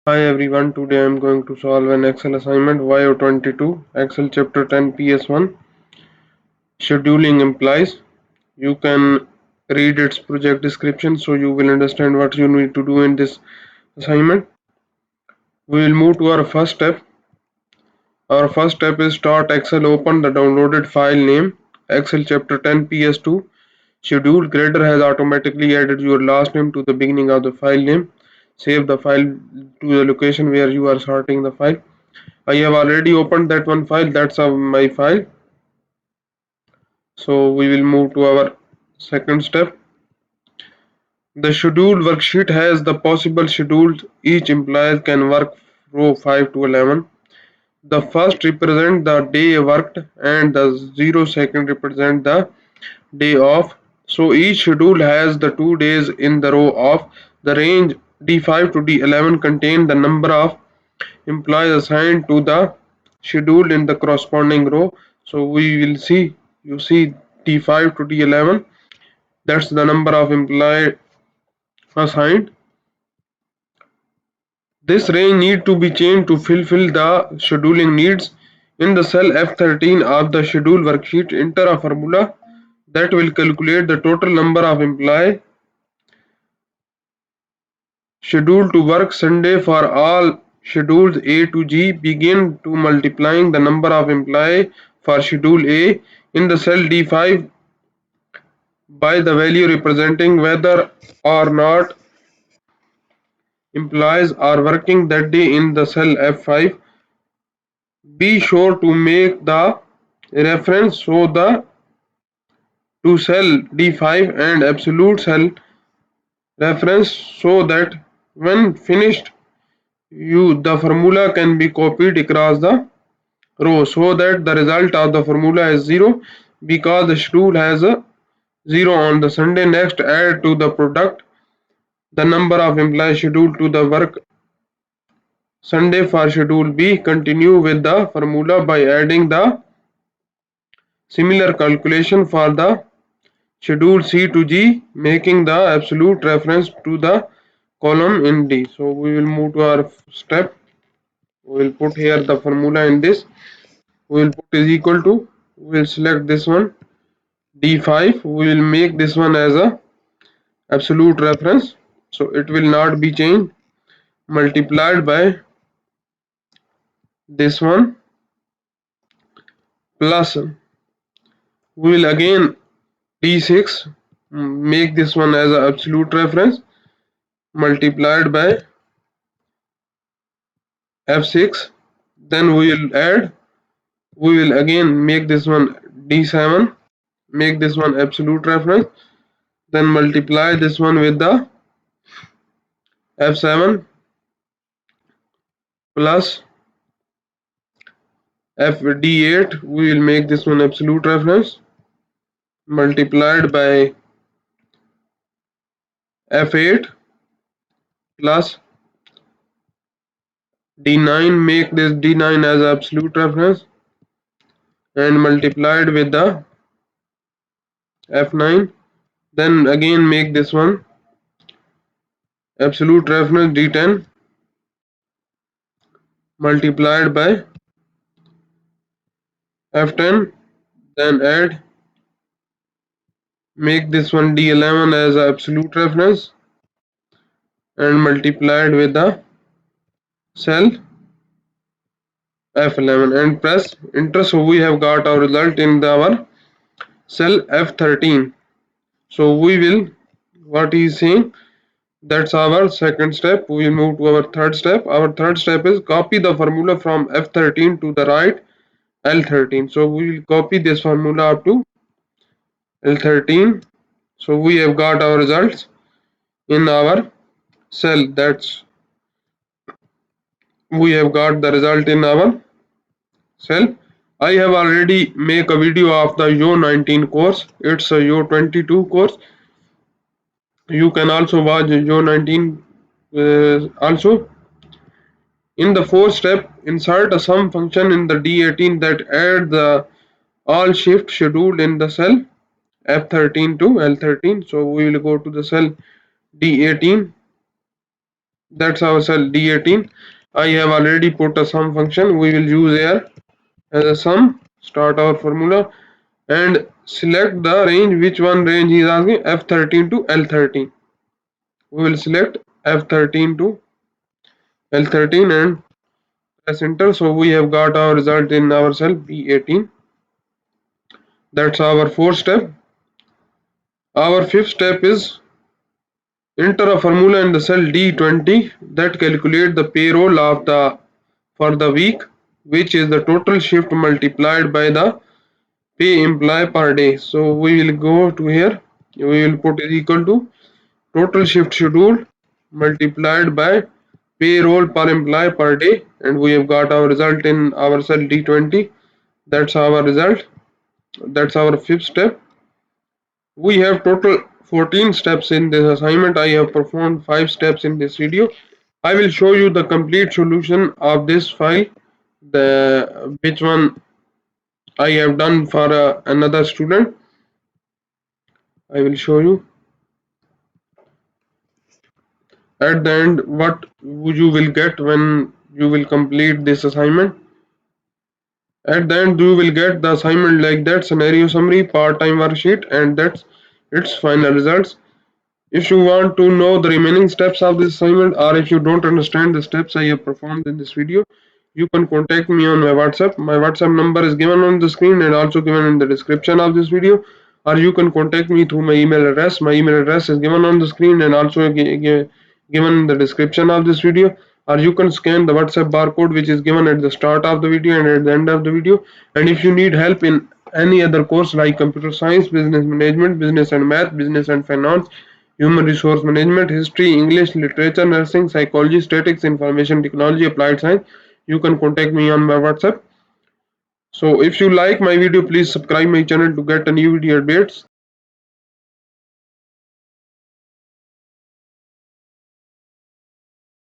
Hi everyone, today I am going to solve an Excel assignment YO22 Excel Chapter 10 PS1 Scheduling Employees. You can read its project description so you will understand what you need to do in this assignment. We will move to our first step. Our first step is start Excel, open the downloaded file name Excel Chapter 10 PS2 Schedule. Grader has automatically added your last name to the beginning of the file name. Save the file to the location where you are sorting the file. I have already opened that one file. That's my file. So we will move to our second step. The schedule worksheet has the possible schedules each employee can work row 5 to 11. The first represent the day worked and the 0 second represent the day off. So each schedule has the 2 days in the row of the range D5 to D11 contain the number of employees assigned to the schedule in the corresponding row. So we will see, you see D5 to D11, that's the number of employees assigned. This range need to be changed to fulfill the scheduling needs. In the cell F13 of the schedule worksheet, enter a formula that will calculate the total number of employees scheduled to work Sunday for all schedules A to G. Begin to multiplying the number of employees for schedule A in the cell D5 by the value representing whether or not employees are working that day in the cell F5. Be sure to make the reference so the to cell D5 and absolute cell reference so that when finished the formula can be copied across the row so that the result of the formula is 0 because the schedule has a 0 on the Sunday. Next, add to the product the number of employees scheduled to the work Sunday for schedule B. Continue with the formula by adding the similar calculation for the schedule C to G, making the absolute reference to the column in D. So we will move to our step. We will put here the formula in this. We will put is equal to, we will select this one D5. We will make this one as a absolute reference. So it will not be changed. Multiplied by this one plus we will again D6 make this one as an absolute reference multiplied by F6. Then we will add, we will again make this one D7, make this one absolute reference, then multiply this one with the F7 plus FD8. We will make this one absolute reference multiplied by F8 plus D9, make this D9 as absolute reference and multiplied with the F9. Then again make this one absolute reference D10 multiplied by F10. Then add, make this one D11 as absolute reference and multiplied with the cell F11 and press enter. So we have got our result in our cell F13. So we will, what he is saying, that's our second step. We will move to our third step. Our third step is copy the formula from F13 to the right L13. So we will copy this formula up to L13. So we have got our results in our cell. That's, we have got the result in our cell. I have already make a video of the YO19 course. It's a YO22 course. You can also watch YO19 also. In the fourth step, insert a sum function in the D18 that add the all shift scheduled in the cell F13 to L13. So we will go to the cell D18. That's our cell D18. I have already put a sum function. We will use here as a sum. Start our formula and select the range. Which one range he is asking? F13 to L13. We will select F13 to L13 and press enter. So we have got our result in our cell B18. That's our fourth step. Our fifth step is enter a formula in the cell D20 that calculate the payroll of the for the week, which is the total shift multiplied by the pay employee per day. So we will go to here. We will put is equal to total shift schedule multiplied by payroll per employee per day, and we have got our result in our cell D20. That's our result. That's our fifth step. We have total 14 steps in this assignment. I have performed 5 steps in this video. I will show you the complete solution of this file, the which one I have done for another student. I will show you at the end what you will get when you will complete this assignment. At the end you will get the assignment like that: scenario summary, part-time worksheet, and that's its final results. If you want to know the remaining steps of this assignment, or if you don't understand the steps I have performed in this video, you can contact me on my WhatsApp. My WhatsApp number is given on the screen and also given in the description of this video, or you can contact me through my email address. My email address is given on the screen and also given in the description of this video, or you can scan the WhatsApp barcode which is given at the start of the video and at the end of the video. And if you need help in any other course like computer science, business management, business and math, business and finance, human resource management, history, English, literature, nursing, psychology, statistics, information technology, applied science, you can contact me on my WhatsApp. So if you like my video, please subscribe my channel to get a new video updates.